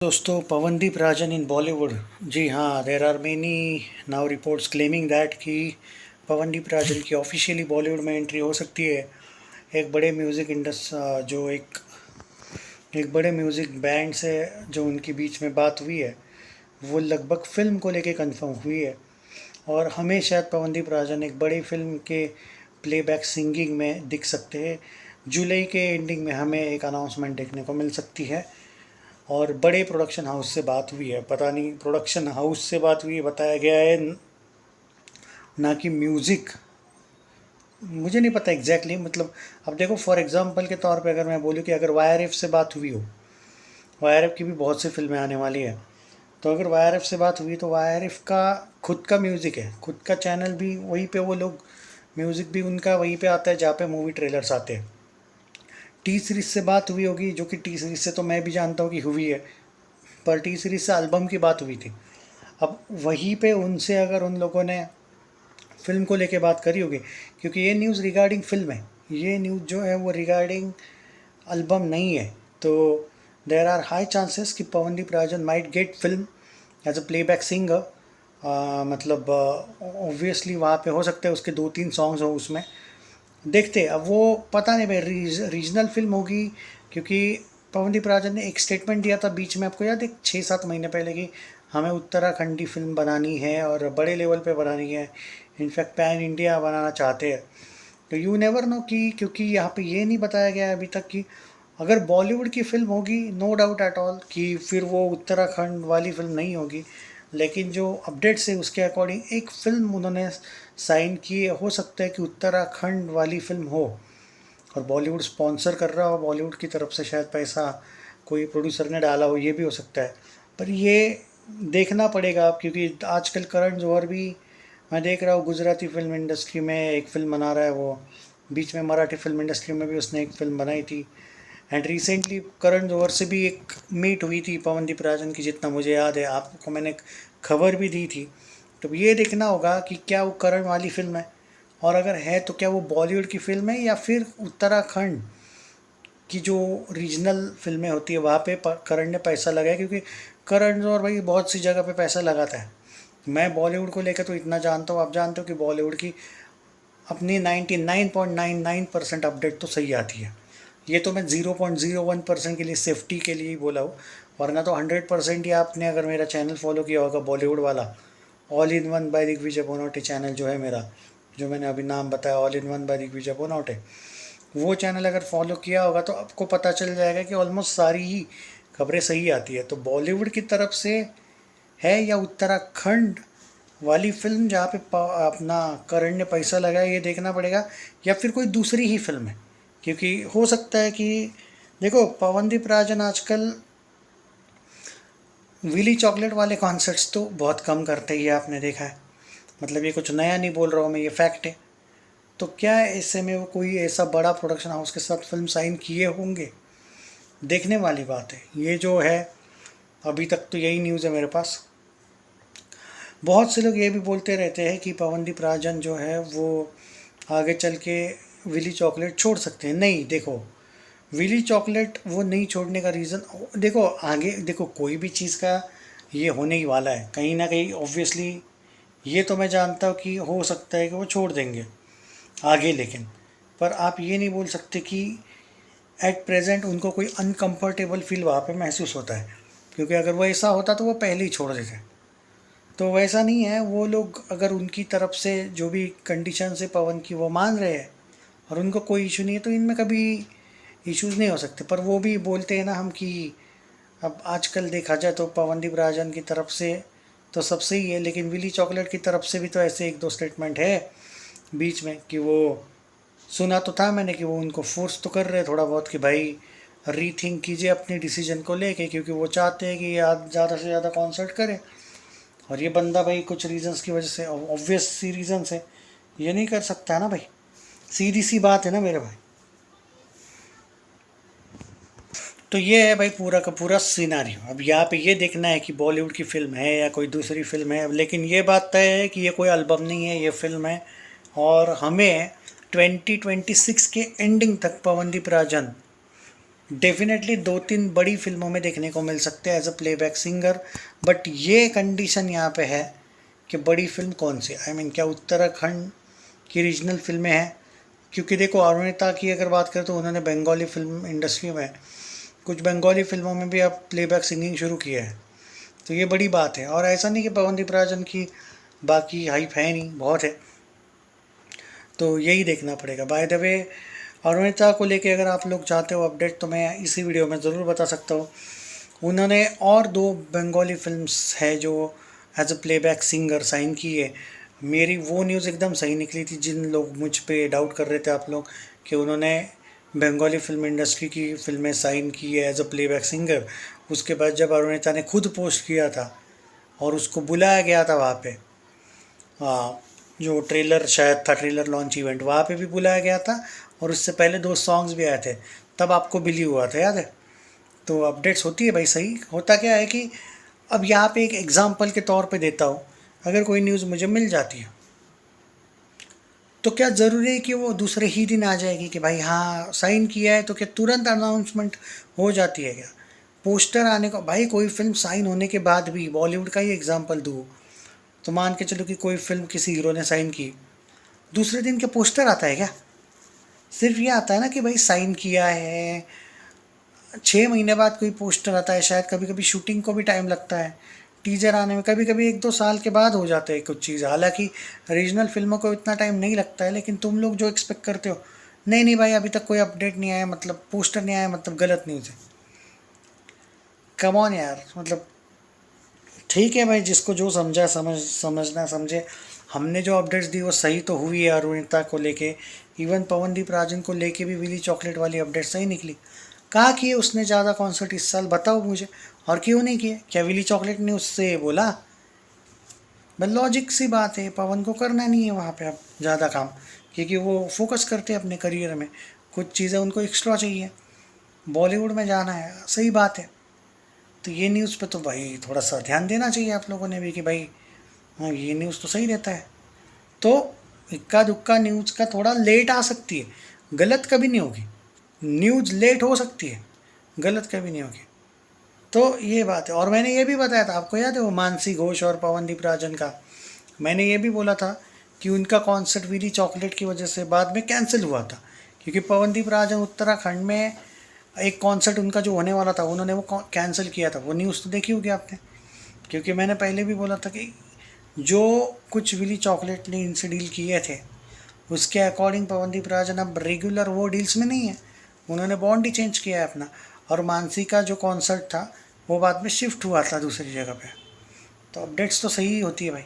दोस्तों, पवनदीप राजन इन बॉलीवुड। जी हाँ, there are many now reports claiming that कि पवनदीप राजन की ऑफिशियली बॉलीवुड में एंट्री हो सकती है। एक बड़े म्यूज़िक जो एक बड़े म्यूज़िक बैंड से जो उनके बीच में बात हुई है, वो लगभग फिल्म को लेके कंफर्म हुई है। और हमें शायद पवनदीप राजन एक बड़ी फिल्म के प्लेबैक सिंगिंग में दिख सकते हैं। जुलाई के एंडिंग में हमें एक अनाउंसमेंट देखने को मिल सकती है। और बड़े प्रोडक्शन हाउस से बात हुई है, पता नहीं प्रोडक्शन हाउस से बात हुई है बताया गया है, ना कि म्यूज़िक। मुझे नहीं पता एग्जैक्टली मतलब। अब देखो, फॉर एग्जांपल के तौर पे अगर मैं बोलूँ कि अगर वाईआरएफ से बात हुई हो, वाईआरएफ की भी बहुत सी फिल्में आने वाली है, तो अगर वाईआरएफ से बात हुई तो वाईआरएफ का खुद का म्यूज़िक है, खुद का चैनल भी वहीं पे, वो लोग म्यूज़िक भी उनका वहीं पे आता है जहाँ पे मूवी ट्रेलर्स आते हैं। टी सीरीज से बात हुई होगी, जो कि टी सीरीज से तो मैं भी जानता हूँ कि हुई है, पर टी सीरीज से एल्बम की बात हुई थी। अब वहीं पे उनसे अगर उन लोगों ने फिल्म को लेके बात करी होगी, क्योंकि ये न्यूज़ रिगार्डिंग फिल्म है, ये न्यूज़ जो है वो रिगार्डिंग एल्बम नहीं है। तो देर आर हाई चांसेस कि Pawandeep Rajan might get film as a playback singer. मतलब ऑब्वियसली वहाँ पे हो सकता है उसके 2-3 सॉन्ग्स हो उसमें। देखते अब वो, पता नहीं भाई, रीजनल फिल्म होगी। क्योंकि पवनदीप राजन ने एक स्टेटमेंट दिया था बीच में, आपको याद है, 6-7 महीने पहले, कि हमें उत्तराखंडी फिल्म बनानी है और बड़े लेवल पे बनानी है, इनफैक्ट पैन इंडिया बनाना चाहते हैं। तो यू नेवर नो, कि क्योंकि यहाँ पे ये नहीं बताया गया है अभी तक कि अगर बॉलीवुड की फिल्म होगी, नो डाउट एट ऑल कि फिर वो उत्तराखंड वाली फिल्म नहीं होगी। लेकिन जो अपडेट्स है उसके अकॉर्डिंग एक फ़िल्म उन्होंने साइन की है, हो सकता है कि उत्तराखंड वाली फ़िल्म हो और बॉलीवुड स्पॉन्सर कर रहा हो, बॉलीवुड की तरफ से शायद पैसा कोई प्रोड्यूसर ने डाला हो, ये भी हो सकता है। पर ये देखना पड़ेगा अब, क्योंकि आजकल करण जौहर भी, मैं देख रहा हूँ, गुजराती फिल्म इंडस्ट्री में एक फ़िल्म बना रहा है वो। बीच में मराठी फिल्म इंडस्ट्री में भी उसने एक फ़िल्म बनाई थी। एंड रिसेंटली करण जौहर से भी एक मीट हुई थी पवनदीप राजन की, जितना मुझे याद है, आपको मैंने खबर भी दी थी। तो ये देखना होगा कि क्या वो करण वाली फ़िल्म है, और अगर है तो क्या वो बॉलीवुड की फ़िल्म है या फिर उत्तराखंड की जो रीजनल फिल्में होती है वहाँ पे करण ने पैसा लगाया। क्योंकि करण जौहर भाई बहुत सी जगह पे पैसा लगाता है। मैं बॉलीवुड को लेकर तो इतना जानता हूँ, आप जानते हो कि बॉलीवुड की अपनी 99.99% अपडेट तो सही आती है। ये तो मैं 0.01% के लिए, सेफ्टी के लिए ही बोला हूँ, वरना तो 100% ही। आपने अगर मेरा चैनल फॉलो किया होगा बॉलीवुड वाला, all in one by Digvijay Bonawate channel जो है मेरा, जो मैंने अभी नाम बताया, all in one by Digvijay Bonawate, वो चैनल अगर फॉलो किया होगा तो आपको पता चल जाएगा कि ऑलमोस्ट सारी ही खबरें सही आती है। तो बॉलीवुड की तरफ से है या उत्तराखंड वाली फिल्म जहाँ पे अपना करण ने पैसा लगाया, ये देखना पड़ेगा, या फिर कोई दूसरी ही फिल्म है। क्योंकि हो सकता है कि, देखो, पवनदीप राजन आजकल विली चॉकलेट वाले कॉन्सर्ट्स तो बहुत कम करते ही है, आपने देखा है। मतलब ये कुछ नया नहीं बोल रहा हूँ मैं, ये फैक्ट है। तो क्या ऐसे में वो कोई ऐसा बड़ा प्रोडक्शन हाउस के साथ फिल्म साइन किए होंगे, देखने वाली बात है। ये जो है, अभी तक तो यही न्यूज़ है मेरे पास। बहुत से लोग ये भी बोलते रहते हैं कि पवनदीप राजन जो है वो आगे चल के विली चॉकलेट छोड़ सकते हैं। नहीं, देखो, विली चॉकलेट वो नहीं छोड़ने का रीज़न, देखो आगे, देखो कोई भी चीज़ का ये होने ही वाला है कहीं ना कहीं, ऑब्वियसली। ये तो मैं जानता हूँ कि हो सकता है कि वो छोड़ देंगे आगे, लेकिन पर आप ये नहीं बोल सकते कि एट प्रेजेंट उनको कोई अनकंफर्टेबल फील वहाँ पे महसूस होता है। क्योंकि अगर वो ऐसा होता तो वो पहले ही छोड़ देते। तो वैसा नहीं है, वो लोग अगर उनकी तरफ से जो भी कंडीशन है पवन की वो मान रहे हैं और उनको कोई इशू नहीं है, तो इनमें कभी इश्यूज़ नहीं हो सकते। पर वो भी बोलते हैं ना हम कि अब आजकल देखा जाए तो पवनदीप राजन की तरफ से तो सब सही है, लेकिन विली चॉकलेट की तरफ से भी तो ऐसे 1-2 स्टेटमेंट है बीच में, कि वो सुना तो था मैंने कि वो उनको फोर्स तो कर रहे हैं थोड़ा बहुत कि भाई रीथिंक कीजिए अपने डिसीजन को लेके, क्योंकि वो चाहते हैं कि ये ज़्यादा से ज़्यादा कॉन्सर्ट करे। और ये बंदा भाई कुछ रीजंस की वजह से, ऑब्वियस सी रीजंस है, ये नहीं कर सकता है ना भाई, सीधी सी बात है ना मेरे भाई। तो ये है भाई पूरा का पूरा सिनारियो। अब यहाँ पे ये देखना है कि बॉलीवुड की फिल्म है या कोई दूसरी फिल्म है, लेकिन ये बात तय है कि ये कोई एल्बम नहीं है, ये फिल्म है। और हमें 2026 के एंडिंग तक पवनदीप राजन डेफिनेटली 2-3 बड़ी फिल्मों में देखने को मिल सकते हैं as a playback singer, but ये कंडीशन यहाँ पे है कि बड़ी फिल्म कौन सी, आई मीन क्या उत्तराखंड की रीजनल फिल्में हैं? क्योंकि देखो अरुणिता की अगर बात करें तो उन्होंने बंगाली फिल्म इंडस्ट्री में कुछ बंगाली फिल्मों में भी अब प्लेबैक सिंगिंग शुरू किया है, तो ये बड़ी बात है। और ऐसा नहीं कि पवनदीप राजन की बाकी हाइप है नहीं, बहुत है, तो यही देखना पड़ेगा। बाय द वे अरुणिता को लेके अगर आप लोग चाहते हो अपडेट तो मैं इसी वीडियो में ज़रूर बता सकता हूँ। उन्होंने और 2 बंगाली फिल्म्स है जो as a playback singer sign की है। मेरी वो न्यूज़ एकदम सही निकली थी, जिन लोग मुझ पे डाउट कर रहे थे आप लोग कि उन्होंने बंगाली फिल्म इंडस्ट्री की फिल्में साइन की है एज अ प्लेबैक सिंगर। उसके बाद जब अरुणिता ने खुद पोस्ट किया था और उसको बुलाया गया था वहाँ पे, जो ट्रेलर शायद था, ट्रेलर लॉन्च इवेंट, वहाँ पे भी बुलाया गया था और उससे पहले 2 सॉन्ग्स भी आए थे, तब आपको बिलीव हुआ था, याद है? तो अपडेट्स होती है भाई। सही होता क्या है कि अब यहाँ पे एक एग्जांपल के तौर पे देता हूँ, अगर कोई न्यूज़ मुझे मिल जाती है तो क्या ज़रूरी है कि वो दूसरे ही दिन आ जाएगी कि भाई हाँ साइन किया है, तो क्या तुरंत अनाउंसमेंट हो जाती है क्या? पोस्टर आने को, भाई कोई फिल्म साइन होने के बाद भी, बॉलीवुड का ही एग्जांपल दूँ तो मान के चलो कि कोई फिल्म किसी हीरो ने साइन की, दूसरे दिन क्या पोस्टर आता है क्या? सिर्फ ये आता है ना कि भाई साइन किया है, 6 महीने बाद कोई पोस्टर आता है, शायद कभी कभी शूटिंग को भी टाइम लगता है, टीजर आने में कभी कभी 1-2 साल के बाद हो जाते हैं कुछ चीज़। हालांकि रीजनल फिल्मों को इतना टाइम नहीं लगता है, लेकिन तुम लोग जो एक्सपेक्ट करते हो, नहीं नहीं भाई अभी तक कोई अपडेट नहीं आया मतलब पोस्टर नहीं आया मतलब गलत न्यूज़ है। कम ऑन यार, मतलब ठीक है भाई, जिसको जो समझा समझना समझे। हमने जो अपडेट्स दी वो सही तो हुई है अरुणिता को लेके, इवन पवनदीप राजन को लेके भी विली चॉकलेट वाली अपडेट सही निकली। कहा किए उसने ज़्यादा कॉन्सर्ट इस साल, बताओ मुझे, और क्यों नहीं किए? क्या विली चॉकलेट ने उससे बोला? बस लॉजिक सी बात है, पवन को करना नहीं है वहाँ पे अब ज़्यादा काम, क्योंकि वो फोकस करते हैं अपने करियर में, कुछ चीज़ें उनको एक्स्ट्रा चाहिए, बॉलीवुड में जाना है, सही बात है। तो ये न्यूज़ पे तो भाई थोड़ा सा ध्यान देना चाहिए आप लोगों ने भी कि भाई हाँ ये न्यूज़ तो सही रहता है। तो इक्का दुक्का न्यूज़ का थोड़ा लेट आ सकती है, गलत कभी नहीं होगी। न्यूज़ लेट हो सकती है, गलत कभी नहीं होगी। तो ये बात है। और मैंने ये भी बताया था, आपको याद है वो मानसी घोष और पवनदीप राजन का, मैंने ये भी बोला था कि उनका कॉन्सर्ट विली चॉकलेट की वजह से बाद में कैंसिल हुआ था, क्योंकि पवनदीप राजन उत्तराखंड में एक कॉन्सर्ट उनका जो होने वाला था उन्होंने वो कैंसिल किया था। वो न्यूज़ तो देखी होगी आपने, क्योंकि मैंने पहले भी बोला था कि जो कुछ विली चॉकलेट ने इनसे डील किए थे उसके अकॉर्डिंग पवनदीप राजन अब रेगुलर वो डील्स में नहीं है, उन्होंने बॉन्ड ही चेंज किया है अपना। और मानसी का जो कॉन्सर्ट था वो बाद में शिफ्ट हुआ था दूसरी जगह पे। तो अपडेट्स तो सही होती है भाई।